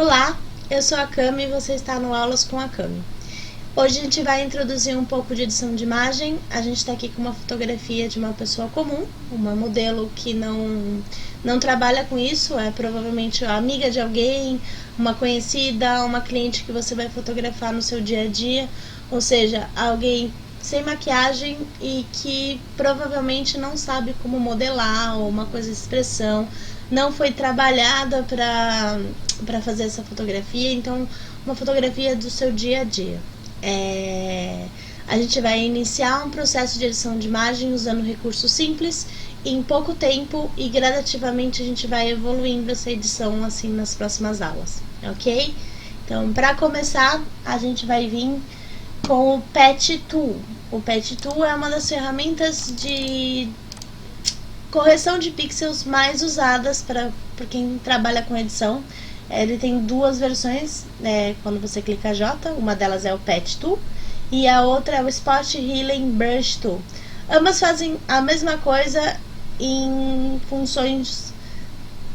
Olá, eu sou a Cami e você está no Aulas com a Cami. Hoje a gente vai introduzir um pouco de edição de imagem. A gente está aqui com uma fotografia de uma pessoa comum, uma modelo que não trabalha com isso, é provavelmente amiga de alguém, uma conhecida, uma cliente que você vai fotografar no seu dia a dia, ou seja, alguém sem maquiagem e que provavelmente não sabe como modelar ou uma coisa de expressão, não foi trabalhada para fazer essa fotografia, então uma fotografia do seu dia a dia. A gente vai iniciar um processo de edição de imagem usando recursos simples em pouco tempo e gradativamente a gente vai evoluindo essa edição assim nas próximas aulas, ok? Então, para começar, a gente vai vir com o Patch Tool. O Patch Tool é uma das ferramentas de correção de pixels mais usadas por quem trabalha com edição. Ele tem duas versões, quando você clica J, uma delas é o Patch Tool e a outra é o Spot Healing Brush Tool. Ambas fazem a mesma coisa em funções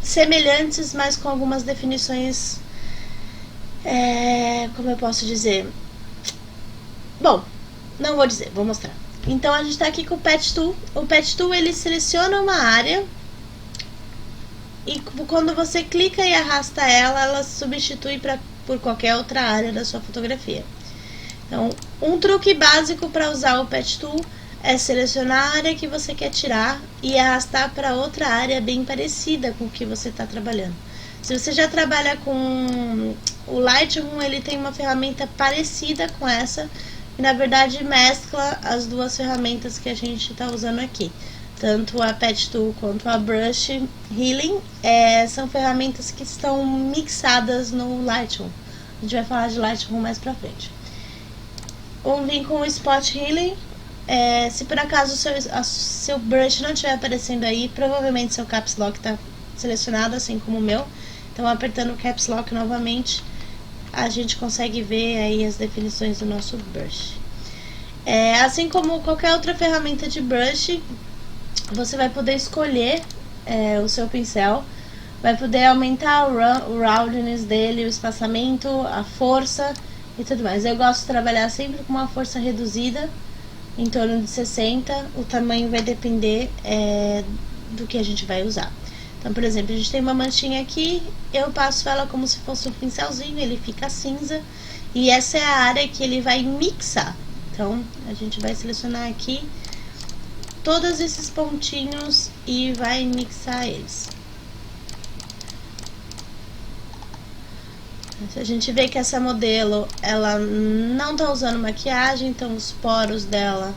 semelhantes, mas com algumas definições, como eu posso dizer? Bom, não vou dizer, vou mostrar. Então a gente está aqui com o Patch Tool. O Patch Tool ele seleciona uma área e quando você clica e arrasta ela, ela se substitui por qualquer outra área da sua fotografia. Então, um truque básico para usar o Patch Tool é selecionar a área que você quer tirar e arrastar para outra área bem parecida com o que você está trabalhando. Se você já trabalha com o Lightroom, ele tem uma ferramenta parecida com essa, e na verdade mescla as duas ferramentas que a gente está usando aqui. Tanto a Patch Tool quanto a Brush Healing são ferramentas que estão mixadas no Lightroom. A gente vai falar de Lightroom mais pra frente. Vamos vir com o Spot Healing. Se por acaso o seu brush não estiver aparecendo aí, provavelmente seu Caps Lock está selecionado, assim como o meu. Então, apertando o Caps Lock novamente, a gente consegue ver aí as definições do nosso brush. Assim como qualquer outra ferramenta de brush, você vai poder escolher o seu pincel, vai poder aumentar o roundness dele, o espaçamento, a força e tudo mais. Eu gosto de trabalhar sempre com uma força reduzida, em torno de 60, o tamanho vai depender do que a gente vai usar. Então, por exemplo, a gente tem uma manchinha aqui, eu passo ela como se fosse um pincelzinho, ele fica cinza, e essa é a área que ele vai mixar. Então, a gente vai selecionar aqui todos esses pontinhos e vai mixar eles. A gente vê que essa modelo, ela não tá usando maquiagem, então os poros dela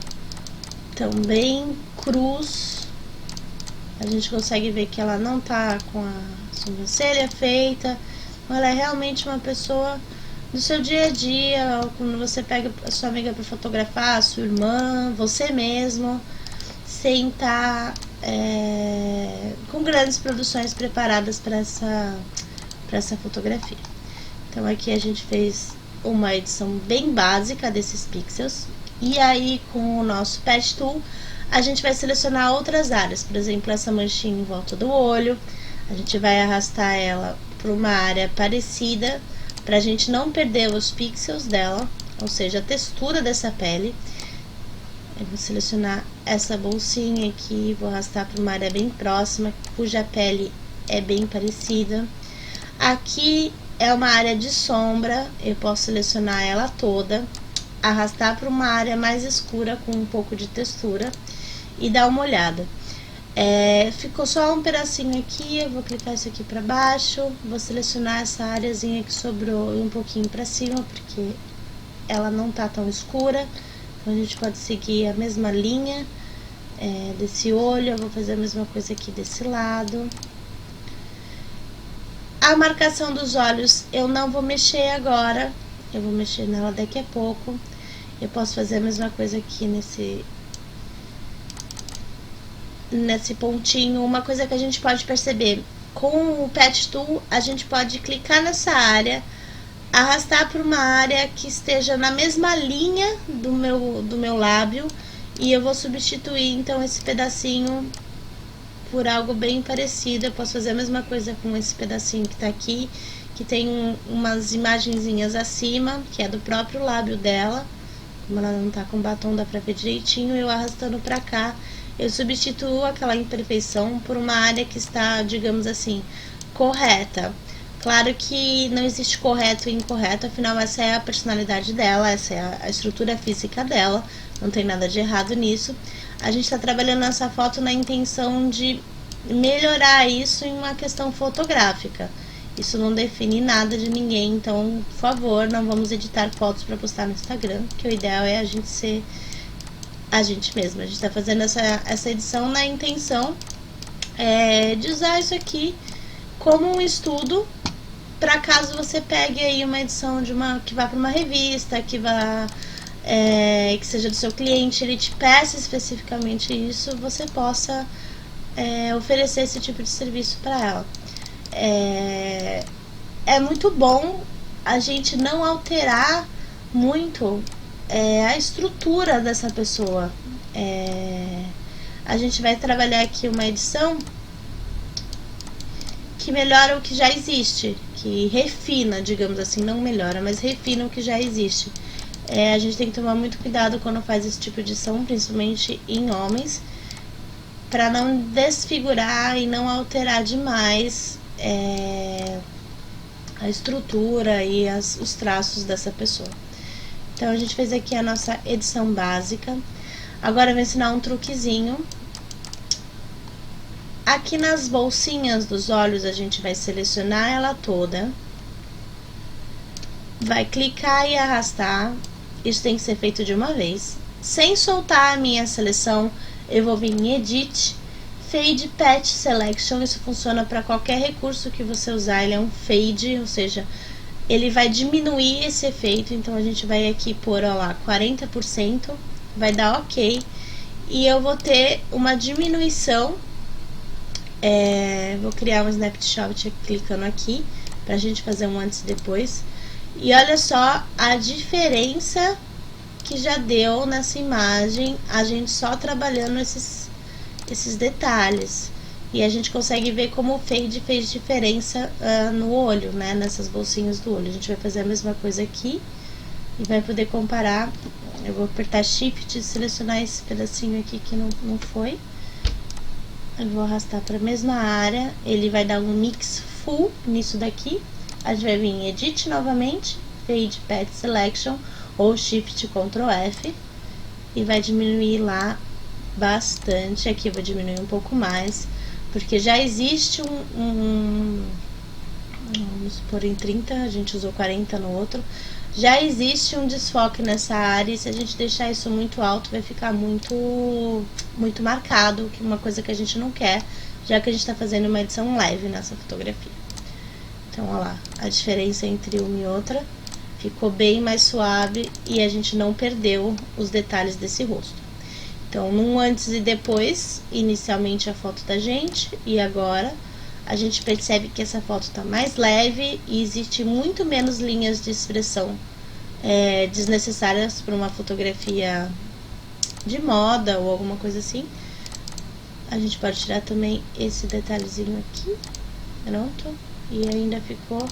estão bem crus. A gente consegue ver que ela não tá com a sobrancelha feita. Ela é realmente uma pessoa do seu dia a dia, quando você pega a sua amiga para fotografar, a sua irmã, você mesmo, sem estar com grandes produções preparadas para essa fotografia. Então aqui a gente fez uma edição bem básica desses pixels, e aí com o nosso Patch Tool a gente vai selecionar outras áreas, por exemplo, essa manchinha em volta do olho, a gente vai arrastar ela para uma área parecida, para a gente não perder os pixels dela, ou seja, a textura dessa pele. Eu vou selecionar essa bolsinha aqui, vou arrastar para uma área bem próxima, cuja pele é bem parecida. Aqui é uma área de sombra, eu posso selecionar ela toda, arrastar para uma área mais escura com um pouco de textura e dar uma olhada. Ficou só um pedacinho aqui, eu vou clicar isso aqui para baixo, vou selecionar essa areazinha que sobrou um pouquinho para cima, porque ela não tá tão escura. Então a gente pode seguir a mesma linha desse olho, eu vou fazer a mesma coisa aqui desse lado. A marcação dos olhos eu não vou mexer agora, eu vou mexer nela daqui a pouco. Eu posso fazer a mesma coisa aqui nesse pontinho. Uma coisa que a gente pode perceber, com o Patch Tool, a gente pode clicar nessa área, arrastar para uma área que esteja na mesma linha do meu lábio, e eu vou substituir então esse pedacinho por algo bem parecido. Eu posso fazer a mesma coisa com esse pedacinho que tá aqui, que tem umas imagenzinhas acima, que é do próprio lábio dela. Como ela não tá com batom, dá pra ver direitinho. Eu arrastando pra cá, eu substituo aquela imperfeição por uma área que está, digamos assim, correta. Claro que não existe correto e incorreto, afinal essa é a personalidade dela, essa é a estrutura física dela, não tem nada de errado nisso. A gente tá trabalhando nessa foto na intenção de melhorar isso em uma questão fotográfica. Isso não define nada de ninguém, então, por favor, não vamos editar fotos para postar no Instagram, que o ideal é a gente ser a gente mesma. A gente tá fazendo essa edição na intenção de usar isso aqui como um estudo, para caso você pegue aí uma edição de que vá para uma revista, que vá que seja do seu cliente, ele te peça especificamente isso, você possa oferecer esse tipo de serviço para ela. É muito bom a gente não alterar muito a estrutura dessa pessoa. A gente vai trabalhar aqui uma edição que melhora o que já existe, que refina, digamos assim, não melhora, mas refina o que já existe. A gente tem que tomar muito cuidado quando faz esse tipo de edição, principalmente em homens, para não desfigurar e não alterar demais a estrutura e os traços dessa pessoa. Então a gente fez aqui a nossa edição básica. Agora eu vou ensinar um truquezinho. Aqui nas bolsinhas dos olhos a gente vai selecionar ela toda, vai clicar e arrastar. Isso tem que ser feito de uma vez. Sem soltar a minha seleção, eu vou vir em Edit, Fade Patch Selection. Isso funciona para qualquer recurso que você usar. Ele é um fade, ou seja, ele vai diminuir esse efeito. Então a gente vai aqui pôr, ó lá, 40%, vai dar OK. E eu vou ter uma diminuição. Vou criar um snapshot clicando aqui, pra gente fazer um antes e depois. E olha só a diferença que já deu nessa imagem, a gente só trabalhando esses detalhes. E a gente consegue ver como o fade fez diferença no olho, né? Nessas bolsinhas do olho. A gente vai fazer a mesma coisa aqui e vai poder comparar. Eu vou apertar Shift e selecionar esse pedacinho aqui que não foi. Eu vou arrastar para a mesma área. Ele vai dar um mix full nisso daqui. A gente vai vir em Edit novamente, Fade Patch Selection, ou Shift Ctrl F, e vai diminuir lá bastante. Aqui eu vou diminuir um pouco mais, porque já existe vamos pôr em 30, a gente usou 40 no outro. Já existe um desfoque nessa área, e se a gente deixar isso muito alto, vai ficar muito marcado, que é uma coisa que a gente não quer, já que a gente está fazendo uma edição leve nessa fotografia. Então, olha lá, a diferença entre uma e outra ficou bem mais suave e a gente não perdeu os detalhes desse rosto. Então, num antes e depois, inicialmente a foto da gente, e agora a gente percebe que essa foto está mais leve e existe muito menos linhas de expressão desnecessárias para uma fotografia de moda ou alguma coisa assim. A gente pode tirar também esse detalhezinho aqui, pronto, e ainda ficou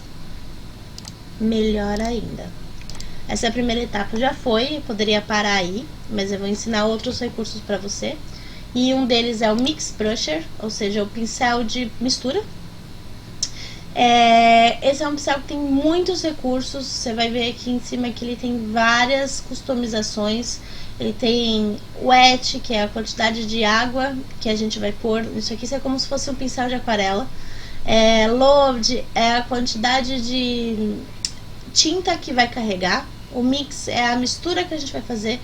melhor ainda. Essa primeira etapa já foi, eu poderia parar aí, mas eu vou ensinar outros recursos para você. E um deles é o Mix Brusher, ou seja, o pincel de mistura. Esse é um pincel que tem muitos recursos. Você vai ver aqui em cima que ele tem várias customizações. Ele tem wet, que é a quantidade de água que a gente vai pôr. Isso aqui é como se fosse um pincel de aquarela. Load é a quantidade de tinta que vai carregar. O mix é a mistura que a gente vai fazer.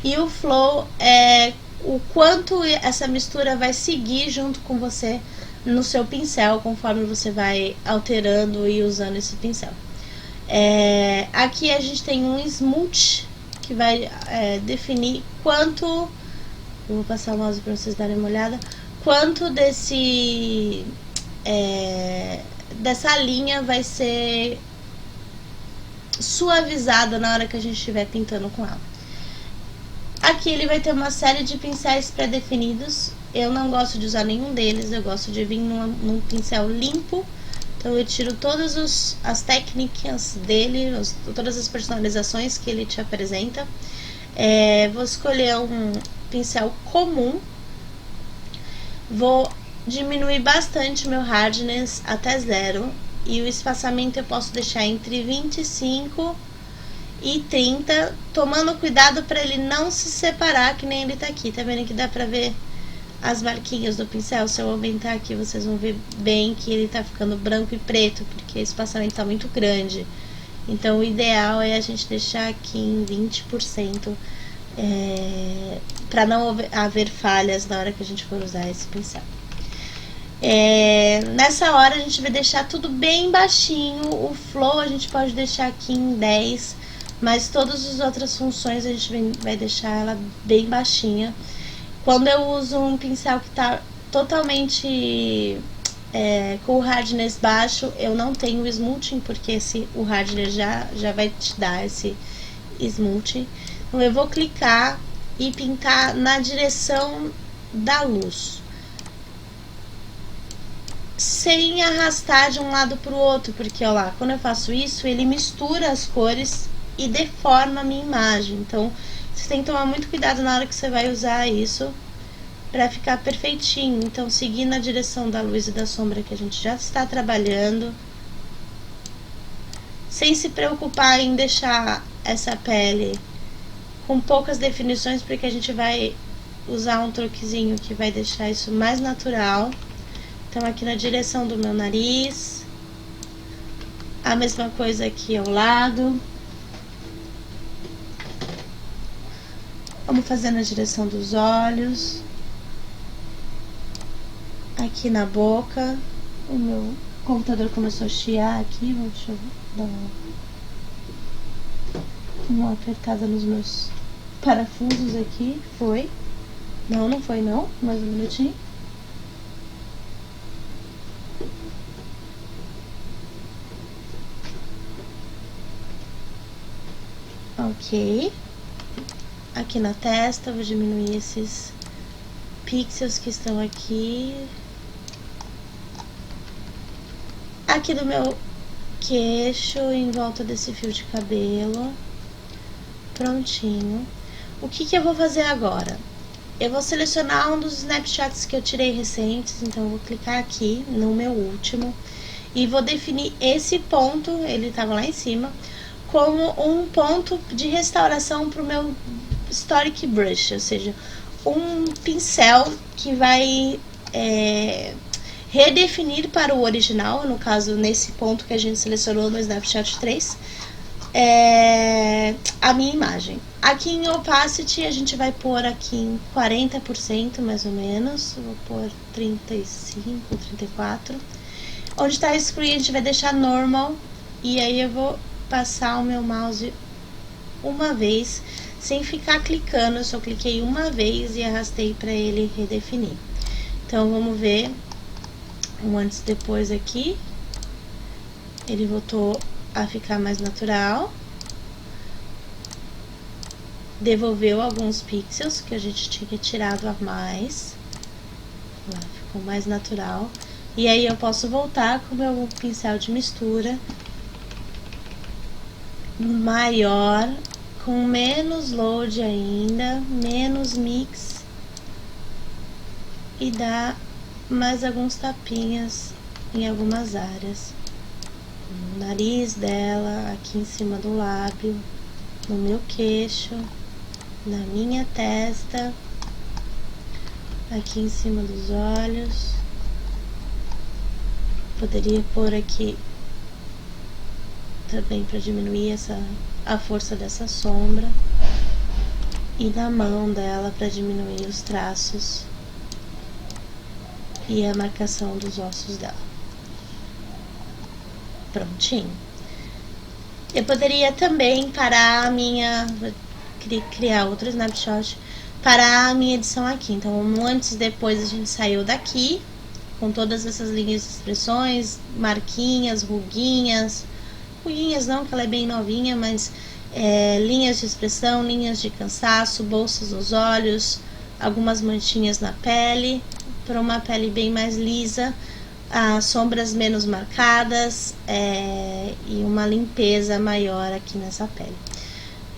E o flow é o quanto essa mistura vai seguir junto com você no seu pincel, conforme você vai alterando e usando esse pincel. Aqui a gente tem um smooth, que vai definir quanto, eu vou passar o mouse para vocês darem uma olhada, quanto dessa linha vai ser suavizada na hora que a gente estiver pintando com ela. Aqui ele vai ter uma série de pincéis pré-definidos. Eu não gosto de usar nenhum deles, eu gosto de vir num pincel limpo. Então eu tiro todas as técnicas dele, todas as personalizações que ele te apresenta. Vou escolher um pincel comum. Vou diminuir bastante meu hardness até 0. E o espaçamento eu posso deixar entre 25 e 30, tomando cuidado para ele não se separar, que nem ele tá aqui. Tá vendo que dá pra ver as marquinhas do pincel? Se eu aumentar aqui, vocês vão ver bem que ele tá ficando branco e preto, porque o espaçamento tá muito grande. Então, o ideal é a gente deixar aqui em 20%, para não haver falhas na hora que a gente for usar esse pincel. Nessa hora a gente vai deixar tudo bem baixinho. O flow a gente pode deixar aqui em 10, mas todas as outras funções a gente vai deixar ela bem baixinha. Quando eu uso um pincel que tá totalmente com o hardness baixo, eu não tenho smoothing, porque o hardness já vai te dar esse smoothing. Então eu vou clicar e pintar na direção da luz, sem arrastar de um lado pro outro, porque ó lá, quando eu faço isso, ele mistura as cores e deforma a minha imagem. Então você tem que tomar muito cuidado na hora que você vai usar isso, para ficar perfeitinho. Então, seguir na direção da luz e da sombra que a gente já está trabalhando, sem se preocupar em deixar essa pele com poucas definições, porque a gente vai usar um truquezinho que vai deixar isso mais natural. Então, aqui na direção do meu nariz, a mesma coisa aqui ao lado. Vamos fazer na direção dos olhos, aqui na boca. O meu computador começou a chiar aqui, deixa eu dar uma apertada nos meus parafusos aqui. Foi? Não, não foi não, mais um minutinho. Ok. Aqui na testa, vou diminuir esses pixels que estão aqui. Aqui do meu queixo, em volta desse fio de cabelo. Prontinho. O que eu vou fazer agora? Eu vou selecionar um dos snapshots que eu tirei recentes, então eu vou clicar aqui no meu último e vou definir esse ponto, ele estava lá em cima, como um ponto de restauração para o meu Storyc Brush, ou seja, um pincel que vai redefinir para o original, no caso, nesse ponto que a gente selecionou no Snapshot 3, a minha imagem. Aqui em Opacity a gente vai pôr aqui em 40% mais ou menos, vou pôr 35, 34. Onde está Screen a gente vai deixar Normal, e aí eu vou passar o meu mouse uma vez, sem ficar clicando. Eu só cliquei uma vez e arrastei para ele redefinir. Então vamos ver um antes e depois aqui. Ele voltou a ficar mais natural. Devolveu alguns pixels que a gente tinha tirado a mais. Lá, ficou mais natural. E aí eu posso voltar com o meu pincel de mistura maior, com menos load ainda, menos mix, e dar mais alguns tapinhas em algumas áreas. No nariz dela, aqui em cima do lábio, no meu queixo, na minha testa, aqui em cima dos olhos. Poderia pôr aqui também para diminuir a força dessa sombra, e na mão dela para diminuir os traços e a marcação dos ossos dela. Prontinho. Eu poderia também parar a minha, criar outro snapshot, parar a minha edição aqui. Então, antes e depois a gente saiu daqui com todas essas linhas de expressões, marquinhas, ruguinhas não, que ela é bem novinha, mas linhas de expressão, linhas de cansaço, bolsas nos olhos, algumas manchinhas na pele, para uma pele bem mais lisa, as sombras menos marcadas e uma limpeza maior aqui nessa pele.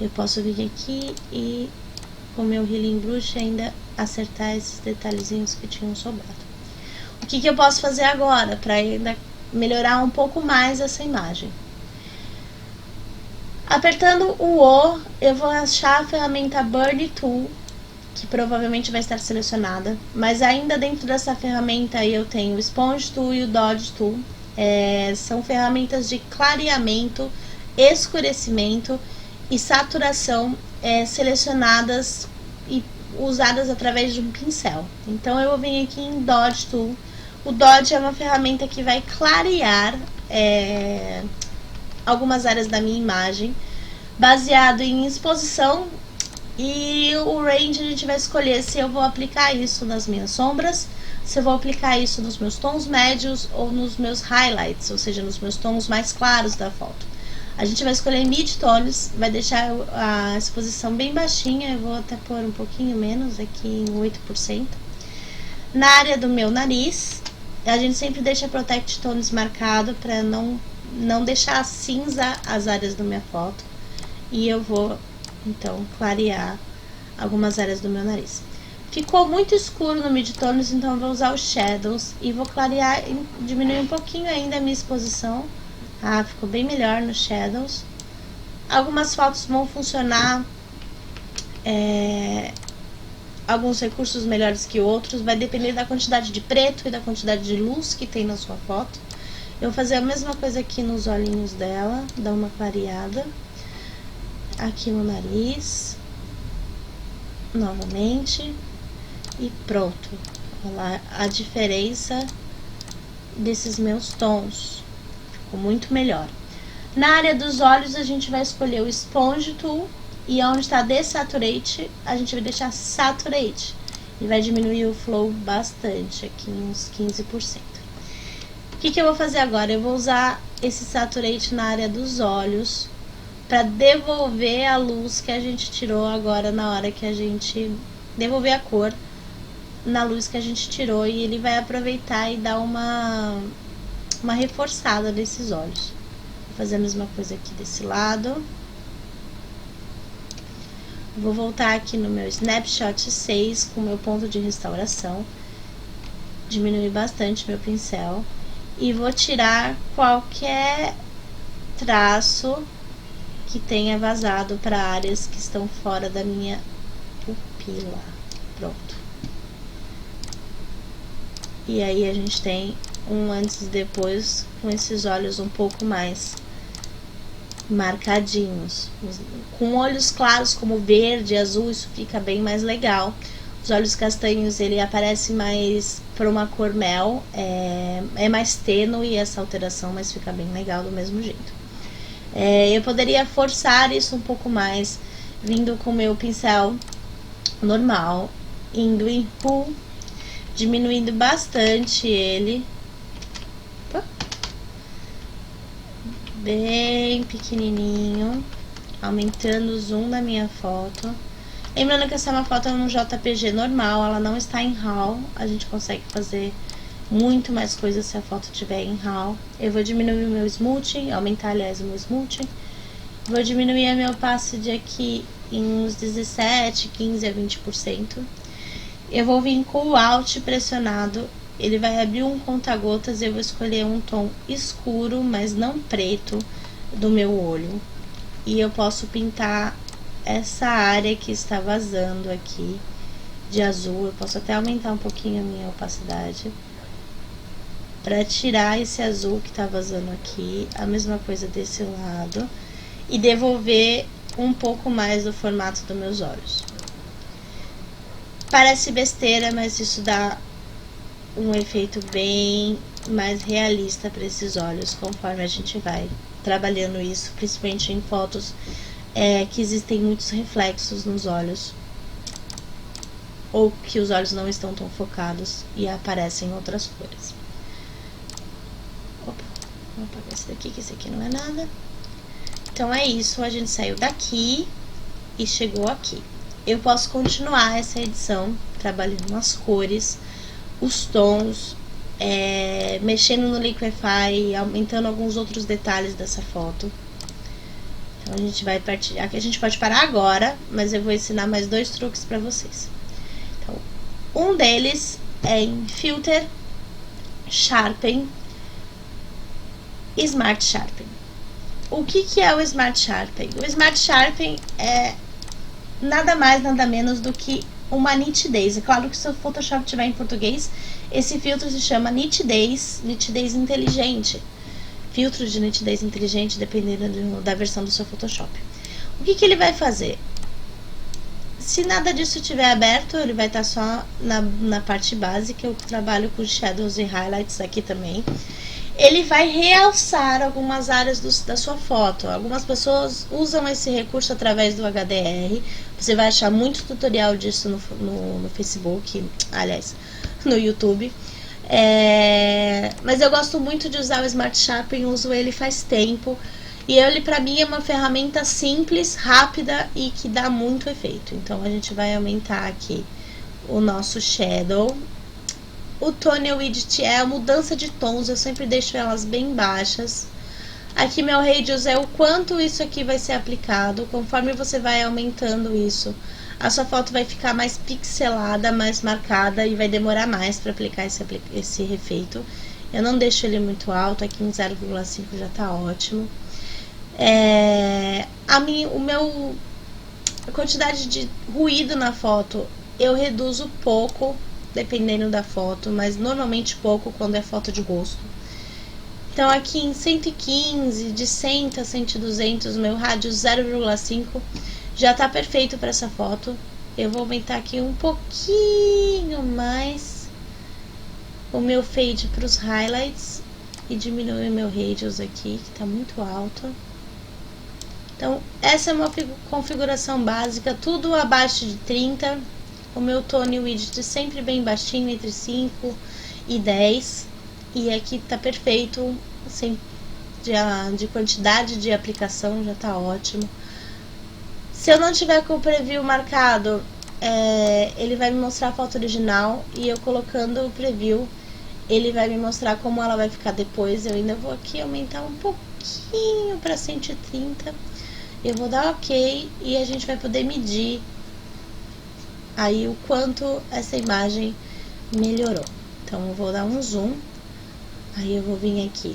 Eu posso vir aqui e com o meu Healing Brush ainda acertar esses detalhezinhos que tinham sobrado. O que eu posso fazer agora para ainda melhorar um pouco mais essa imagem? Apertando o O, eu vou achar a ferramenta Burn Tool, que provavelmente vai estar selecionada, mas ainda dentro dessa ferramenta aí eu tenho o Sponge Tool e o Dodge Tool. São ferramentas de clareamento, escurecimento e saturação selecionadas e usadas através de um pincel. Então eu vou vir aqui em Dodge Tool. O Dodge é uma ferramenta que vai clarear algumas áreas da minha imagem, baseado em exposição, e o range a gente vai escolher se eu vou aplicar isso nas minhas sombras, se eu vou aplicar isso nos meus tons médios ou nos meus highlights, ou seja, nos meus tons mais claros da foto. A gente vai escolher mid-tones, vai deixar a exposição bem baixinha, eu vou até pôr um pouquinho menos, aqui em 8%. Na área do meu nariz, a gente sempre deixa Protect Tones marcado para não deixar cinza as áreas da minha foto. E eu vou, então, clarear algumas áreas do meu nariz. Ficou muito escuro no mid-tones, então eu vou usar os shadows e vou clarear, diminuir um pouquinho ainda a minha exposição. Ficou bem melhor nos shadows. Algumas fotos vão funcionar, alguns recursos melhores que outros, vai depender da quantidade de preto e da quantidade de luz que tem na sua foto. Eu vou fazer a mesma coisa aqui nos olhinhos dela, dar uma clareada. Aqui no nariz, novamente, e pronto. Olha lá a diferença desses meus tons. Ficou muito melhor. Na área dos olhos, a gente vai escolher o Sponge Tool. E onde está Desaturate, a gente vai deixar Saturate. E vai diminuir o flow bastante, aqui uns 15%. O que eu vou fazer agora? Eu vou usar esse Saturate na área dos olhos, para devolver a luz que a gente tirou agora na hora que a gente... devolver a cor na luz que a gente tirou, e ele vai aproveitar e dar uma reforçada nesses olhos. Vou fazer a mesma coisa aqui desse lado. Vou voltar aqui no meu Snapshot 6 com o meu ponto de restauração. Diminuir bastante meu pincel. E vou tirar qualquer traço que tenha vazado para áreas que estão fora da minha pupila. Pronto. E aí a gente tem um antes e depois com esses olhos um pouco mais marcadinhos. Com olhos claros como verde e azul, isso fica bem mais legal. Os olhos castanhos, ele aparece mais para uma cor mel, é mais tênue essa alteração, mas fica bem legal do mesmo jeito. Eu poderia forçar isso um pouco mais, vindo com o meu pincel normal, indo em Pool, diminuindo bastante ele, bem pequenininho, aumentando o zoom da minha foto. Lembrando que essa é uma foto no JPG normal, ela não está em RAW, a gente consegue fazer muito mais coisas se a foto estiver em RAW. Eu vou diminuir o meu smoothing, aumentar, aliás, o meu smoothing. Vou diminuir a minha opacity aqui em uns 17, 15 a 20%. Eu vou vir com o Alt pressionado, ele vai abrir um conta-gotas e eu vou escolher um tom escuro, mas não preto, do meu olho. E eu posso pintar essa área que está vazando aqui de azul. Eu posso até aumentar um pouquinho a minha opacidade para tirar esse azul que está vazando aqui. A mesma coisa desse lado. E devolver um pouco mais do formato dos meus olhos. Parece besteira, mas isso dá um efeito bem mais realista para esses olhos, conforme a gente vai trabalhando isso, principalmente em fotos que existem muitos reflexos nos olhos, ou que os olhos não estão tão focados e aparecem outras cores. Opa, vou apagar esse daqui, que esse aqui não é nada. Então é isso, a gente saiu daqui e chegou aqui. Eu posso continuar essa edição trabalhando as cores, os tons mexendo no Liquify, aumentando alguns outros detalhes dessa foto. Então a gente vai partir. Aqui a gente pode parar agora, mas eu vou ensinar mais 2 truques para vocês. Então, um deles é em Filter, Sharpen, Smart Sharpen. O que é o Smart Sharpen? O Smart Sharpen é nada mais, nada menos do que uma nitidez. É claro que se o Photoshop tiver em português, esse filtro se chama nitidez inteligente. Filtro de nitidez inteligente, dependendo da versão do seu Photoshop. O que ele vai fazer? Se nada disso estiver aberto, ele vai estar só na parte básica. Eu trabalho com shadows e highlights aqui também. Ele vai realçar algumas áreas da sua foto. Algumas pessoas usam esse recurso através do HDR. Você vai achar muito tutorial disso no Facebook, aliás, no YouTube. Mas eu gosto muito de usar o Smart Sharpen, uso ele faz tempo. E ele, pra mim, é uma ferramenta simples, rápida e que dá muito efeito. Então, a gente vai aumentar aqui o nosso Shadow. O Tone Widget é a mudança de tons, eu sempre deixo elas bem baixas. Aqui meu Radius é o quanto isso aqui vai ser aplicado. Conforme você vai aumentando isso, a sua foto vai ficar mais pixelada, mais marcada e vai demorar mais para aplicar esse efeito. Eu não deixo ele muito alto, aqui em 0,5 já tá ótimo. A quantidade de ruído na foto eu reduzo pouco, dependendo da foto, mas normalmente pouco quando é foto de rosto. Então aqui em 115, de 100 a 100/200, meu rádio 0,5 já tá perfeito para essa foto. Eu vou aumentar aqui um pouquinho mais o meu fade para os highlights e diminuir o meu radius aqui, que tá muito alto. Então essa é uma configuração básica, tudo abaixo de 30. O meu Tone Widget sempre bem baixinho, entre 5 e 10. E aqui tá perfeito, de quantidade de aplicação já tá ótimo. Se eu não tiver com o preview marcado, ele vai me mostrar a foto original. E eu colocando o preview, ele vai me mostrar como ela vai ficar depois. Eu ainda vou aqui aumentar um pouquinho para 130. Eu vou dar OK e a gente vai poder medir aí o quanto essa imagem melhorou. Então eu vou dar um zoom, aí eu vou vir aqui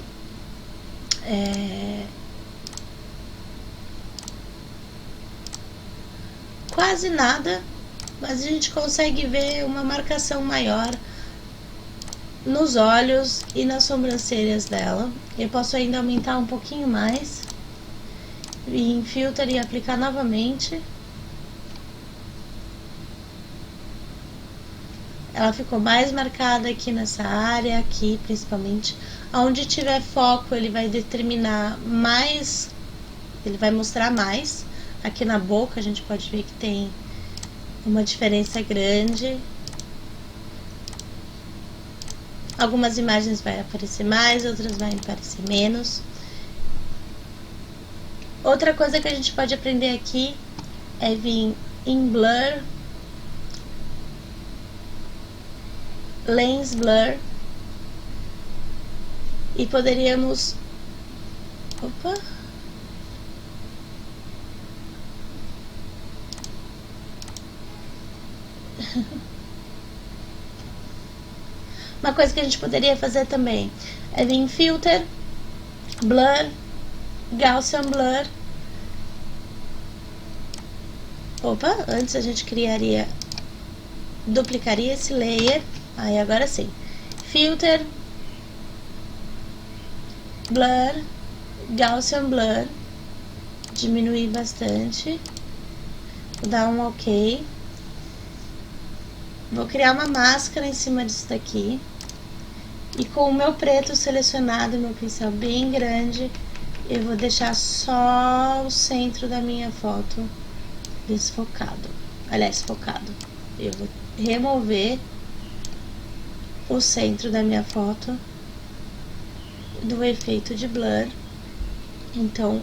quase nada, mas a gente consegue ver uma marcação maior nos olhos e nas sobrancelhas dela. Eu posso ainda aumentar um pouquinho mais e em Filter e aplicar novamente. Ela ficou mais marcada aqui nessa área, aqui principalmente. Onde tiver foco, ele vai determinar mais, ele vai mostrar mais. Aqui na boca a gente pode ver que tem uma diferença grande. Algumas imagens vai aparecer mais, outras vai aparecer menos. Outra coisa que a gente pode aprender aqui é vir em Blur, Lens Blur, e poderíamos uma coisa que a gente poderia fazer também é vir em Filter, Blur, Gaussian Blur. Antes a gente duplicaria esse layer. Aí agora sim, Filter, Blur, Gaussian Blur, diminuir bastante, vou dar um OK. Vou criar uma máscara em cima disso daqui. E com o meu preto selecionado, meu pincel bem grande, eu vou deixar só o centro da minha foto desfocado. Aliás, focado. Eu vou remover o centro da minha foto do efeito de blur. Então,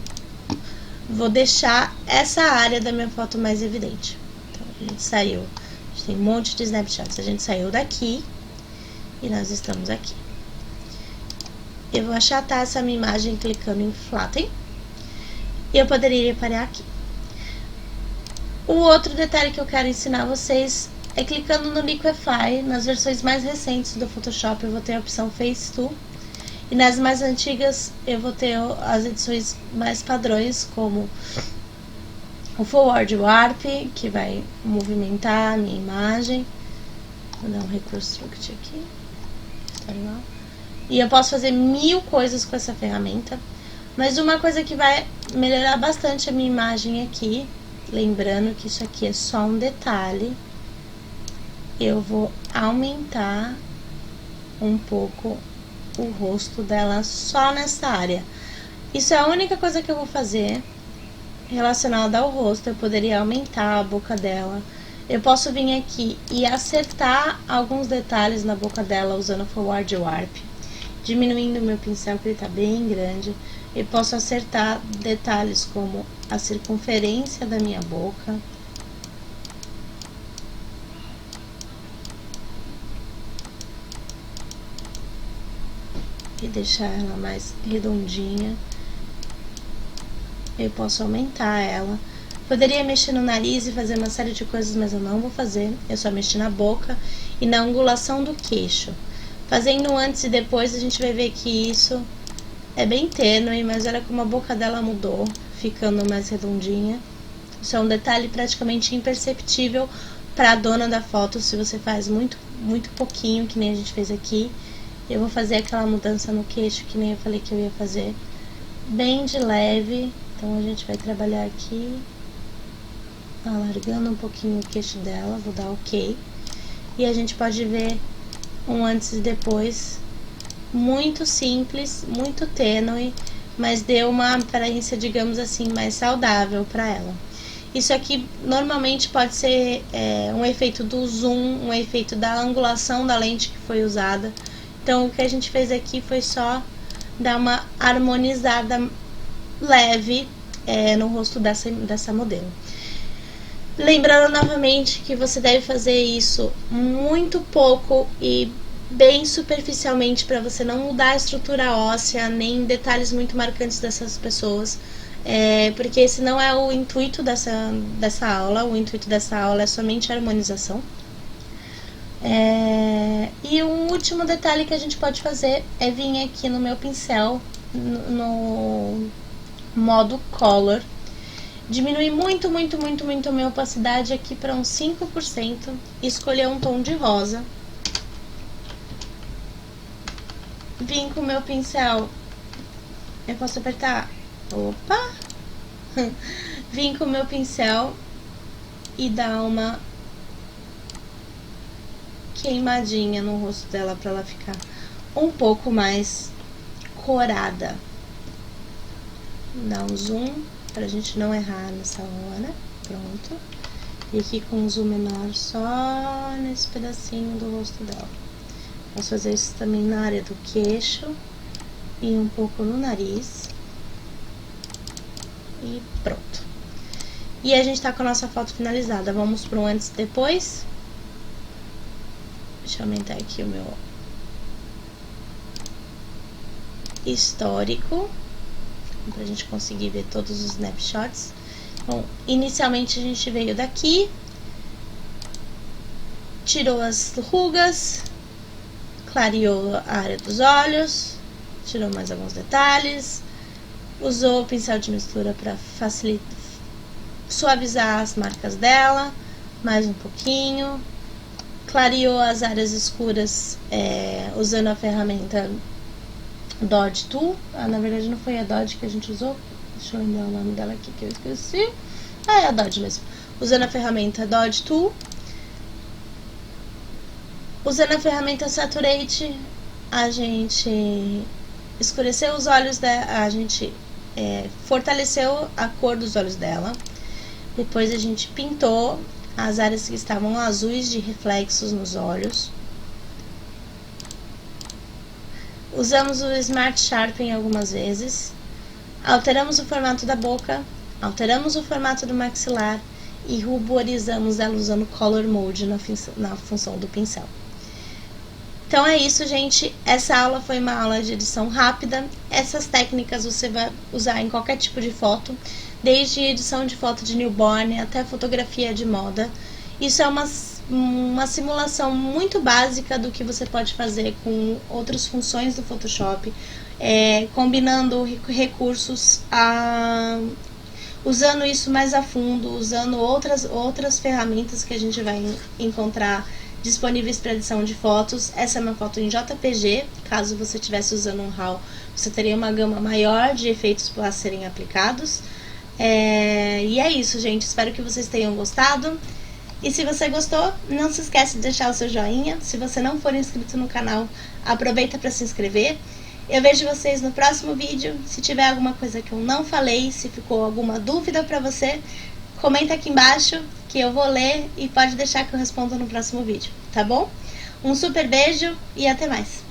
vou deixar essa área da minha foto mais evidente. Então, a gente saiu. A gente tem um monte de snapshots. A gente saiu daqui e nós estamos aqui. eu vou achatar essa minha imagem clicando em Flatten. E eu poderia parar aqui. O outro detalhe que eu quero ensinar vocês é clicando no Liquify. Nas versões mais recentes do Photoshop eu vou ter a opção Face Tool. E nas mais antigas eu vou ter as edições mais padrões, como o Forward Warp, que vai movimentar a minha imagem. Vou dar um Reconstruct aqui. Tá legal. E eu posso fazer 1000 coisas com essa ferramenta. Mas uma coisa que vai melhorar bastante a minha imagem aqui, lembrando que isso aqui é só um detalhe, eu vou aumentar um pouco o rosto dela só nessa área. Isso é a única coisa que eu vou fazer relacionada ao rosto. Eu poderia aumentar a boca dela. Eu posso vir aqui e acertar alguns detalhes na boca dela usando o Forward Warp, diminuindo o meu pincel, que ele tá bem grande. Eu posso acertar detalhes como a circunferência da minha boca. E deixar ela mais redondinha. Eu posso aumentar ela. Poderia mexer no nariz e fazer uma série de coisas, mas eu não vou fazer. Eu só mexi na boca e na angulação do queixo. Fazendo antes e depois, a gente vai ver que isso é bem tênue, mas olha como a boca dela mudou, ficando mais redondinha. Isso é um detalhe praticamente imperceptível para a dona da foto, se você faz muito pouquinho, que nem a gente fez aqui. Eu vou fazer aquela mudança no queixo, que nem eu falei que eu ia fazer, bem de leve. Então a gente vai trabalhar aqui, alargando um pouquinho o queixo dela, vou dar OK. E a gente pode ver um antes e depois, muito simples, muito tênue, mas deu uma aparência, digamos assim, mais saudável para ela. Isso aqui normalmente pode ser um efeito do zoom, um efeito da angulação da lente que foi usada. Então o que a gente fez aqui foi só dar uma harmonizada leve no rosto dessa modelo. Lembrando novamente que você deve fazer isso muito pouco e bem superficialmente, para você não mudar a estrutura óssea, nem detalhes muito marcantes dessas pessoas, porque esse não é o intuito dessa aula. O intuito dessa aula é somente a harmonização. E um último detalhe que a gente pode fazer é vir aqui no meu pincel, no modo Color, diminuir muito a minha opacidade aqui para uns 5%, e escolher um tom de rosa. Vim com o meu pincel, eu posso apertar, opa! Vim com o meu pincel e dar uma queimadinha no rosto dela para ela ficar um pouco mais corada. Dá um zoom pra gente não errar nessa hora. Pronto. E aqui com um zoom menor só nesse pedacinho do rosto dela. Posso fazer isso também na área do queixo e um pouco no nariz. E pronto. E a gente tá com a nossa foto finalizada. Vamos pro antes e depois. Deixa eu aumentar aqui o meu histórico, pra gente conseguir ver todos os snapshots. Bom, inicialmente a gente veio daqui, tirou as rugas, clareou a área dos olhos, tirou mais alguns detalhes, usou o pincel de mistura para facilitar, suavizar as marcas dela, mais um pouquinho, clareou as áreas escuras usando a ferramenta Dodge Tool. Na verdade não foi a Dodge que a gente usou, deixa eu lembrar o nome dela aqui que eu esqueci. É a Dodge mesmo. Usando a ferramenta Dodge Tool. Usando a ferramenta Saturate, a gente escureceu os olhos dela, a gente fortaleceu a cor dos olhos dela. Depois a gente pintou as áreas que estavam azuis de reflexos nos olhos. Usamos o Smart Sharpen algumas vezes. Alteramos o formato da boca, alteramos o formato do maxilar e ruborizamos ela usando Color Mode na função do pincel. Então Então é isso, gente. Essa aula foi uma aula de edição rápida. Essas técnicas você vai usar em qualquer tipo de foto, desde edição de foto de newborn até fotografia de moda. Isso é uma simulação muito básica do que você pode fazer com outras funções do Photoshop, combinando recursos, usando isso mais a fundo, usando outras ferramentas que a gente vai encontrar disponíveis para edição de fotos. Essa é uma foto em JPG. Caso você estivesse usando um RAW, você teria uma gama maior de efeitos para serem aplicados. E é isso, gente. Espero que vocês tenham gostado. E se você gostou, não se esquece de deixar o seu joinha. Se você não for inscrito no canal, aproveita para se inscrever. Eu vejo vocês no próximo vídeo. Se tiver alguma coisa que eu não falei, se ficou alguma dúvida para você, comenta aqui embaixo que eu vou ler e pode deixar que eu respondo no próximo vídeo, tá bom? Um super beijo e até mais!